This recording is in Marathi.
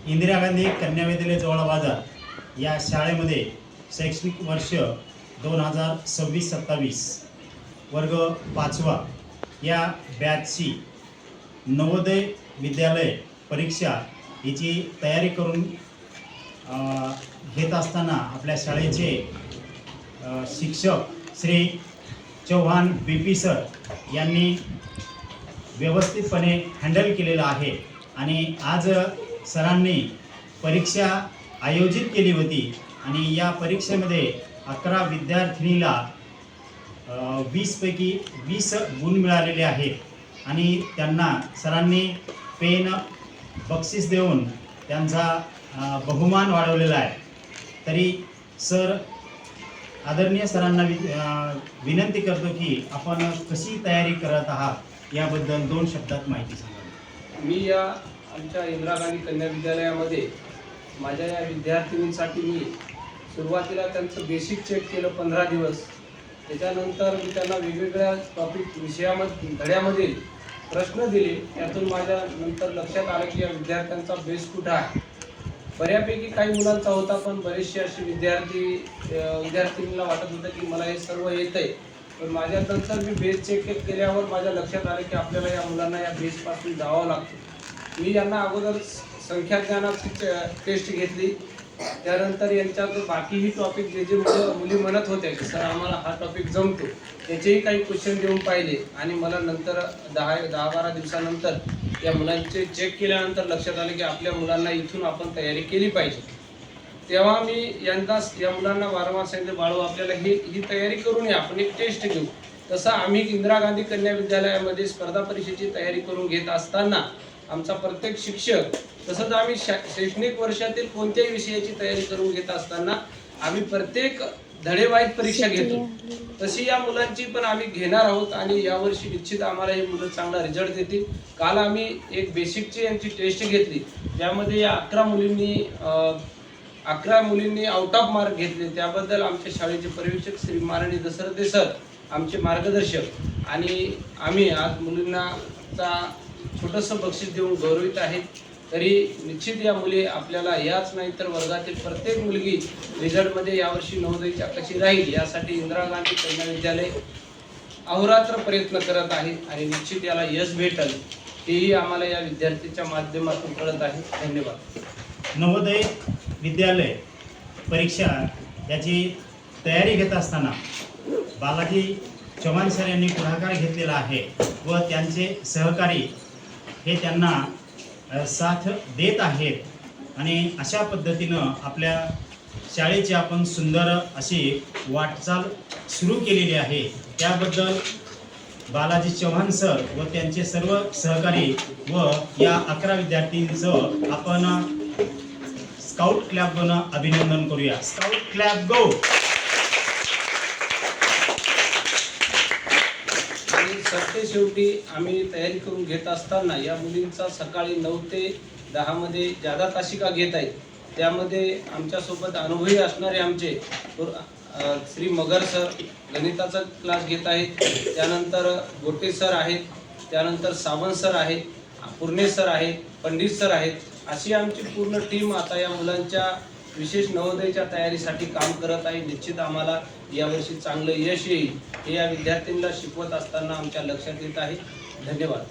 इंदिरा गांधी कन्या विद्यालय जवळ बाजार या शाळेमध्ये शैक्षणिक वर्ष 2026-27 वर्ग 5वा या बॅचची नवोदय विद्यालय परीक्षा याची तयारी करून घेत असताना आपल्या शाळेचे शिक्षक श्री चौहान BP सर यांनी व्यवस्थितपणे हँडल केलेलं आहे आणि आज सरांनी परीक्षा आयोजित केली होती आणि या परीक्षेमध्ये 11 विद्यार्थिनीला 20 पैकी 20 गुण मिळालेले आहेत आणि त्यांना सरांनी पेन बक्षीस देऊन त्यांचा बहुमान वाढवलेला आहे। तरी सर आदरणीय सरांना विनंती करतो की आपण कशी तयारी करत आहात याबद्दल 2 शब्दात माहिती सांगा। मी या आमच्या इंदिरा गांधी कन्या विद्यालयामध्ये माझ्या या विद्यार्थिनींसाठी मी सुरुवातीला त्यांचं बेसिक चेक केलं 15 दिवस। त्याच्यानंतर मी त्यांना वेगवेगळ्या टॉपिक विषयामध्ये धड्यामधील प्रश्न दिले। त्यातून माझ्या नंतर लक्षात आलं की या विद्यार्थ्यांचा बेस कुठं आहे। बऱ्यापैकी काही मुलांचा होता, पण बरेचसे असे विद्यार्थिनींना वाटत होतं की मला हे सर्व येतं आहे। पण माझ्या नंतर मी बेस चेक केल्यावर माझ्या लक्षात आलं की आपल्याला या मुलांना या बेसपासून जावं लागतं। मी यांना अगोदर संख्याज्ञानाची टेस्ट घेतली, त्यानंतर यांच्यात बाकीही टॉपिक जे मुली म्हणत होत्या की सर आम्हाला हा टॉपिक जमतो त्याचेही काही क्वेश्चन देऊन पाहिले आणि मला नंतर 10-12 दिवसानंतर या मुलांचे चेक केल्यानंतर लक्षात आले की आपल्या मुलांना इथून आपण तयारी केली पाहिजे। तेव्हा मी या मुलांना वारंवार सांगितले, बाळू आपल्याला ही तयारी करून या, आपण एक टेस्ट घेऊ। तसं आम्ही इंदिरा गांधी कन्या विद्यालयामध्ये स्पर्धा परीक्षेची तयारी करून घेत असताना आमचा प्रत्येक शिक्षक, तसंच आम्ही शैक्षणिक वर्षातील कोणत्याही विषयाची तयारी करून घेत असताना आम्ही प्रत्येक धडेवाईज परीक्षा घेतो, तशी या मुलांची पण आम्ही घेणार आहोत आणि यावर्षी निश्चित आम्हाला हे मुलं चांगला रिझल्ट देतील। काल आम्ही एक बेसिकची यांची टेस्ट घेतली, त्यामध्ये या 11 मुलींनी आउट ऑफ मार्क घेतले। त्याबद्दल आमच्या शाळेचे पर्यवेक्षक श्री माननीय दसरथे सर आमचे मार्गदर्शक आणि आम्ही आज मुलींना छोटंसं बक्षीस देऊन गौरवित आहे। तरी निश्चित या मुली आपल्याला याच नाही तर वर्गातील प्रत्येक मुलगी रिझल्टमध्ये यावर्षी नवोदयच्या कशी राहील यासाठी इंदिरा गांधी कन्या विद्यालय अहोरात्र प्रयत्न करत आहे आणि निश्चित याला यश भेटेल हेही आम्हाला या विद्यार्थीच्या माध्यमातून कळत आहे। धन्यवाद। नवोदय विद्यालय परीक्षा याची तयारी घेत असताना बालाजी चव्हाण सर यांनी पुढाकार घेतलेला आहे व त्यांचे सहकारी हे त्यांना साथ देत आहेत आणि अशा पद्धतीनं आपल्या शाळेची आपण सुंदर अशी वाटचाल सुरू केलेली आहे। त्याबद्दल बालाजी चव्हाण सर व त्यांचे सर्व सहकारी व या 11 विद्यार्थ्यांचं आपण स्काउट क्लबनं अभिनंदन करूया। Scout club go. सरते शेवटी आम्ही तयारी करून घेत असताना या मुलींचा सकाळी 9 ते 10 मध्ये जादा तासिका घेत आहेत। त्यामध्ये आमच्यासोबत अनुभवी असणारे आमचे श्री मगर सर गणिताचा क्लास घेत आहेत, त्यानंतर गोटे सर आहेत, त्यानंतर सावंत सर आहेत, पुर्णे सर आहेत, पंडित सर आहेत। अशी आमची पूर्ण टीम आता या मुलांच्या विशेष नवोदयच्या तयारीसाठी काम करत आहे। निश्चित आम्हाला यावर्षी चांगलं यश येईल हे या विद्यार्थ्यांना शिकवत असताना आमच्या लक्षात येत आहे। धन्यवाद।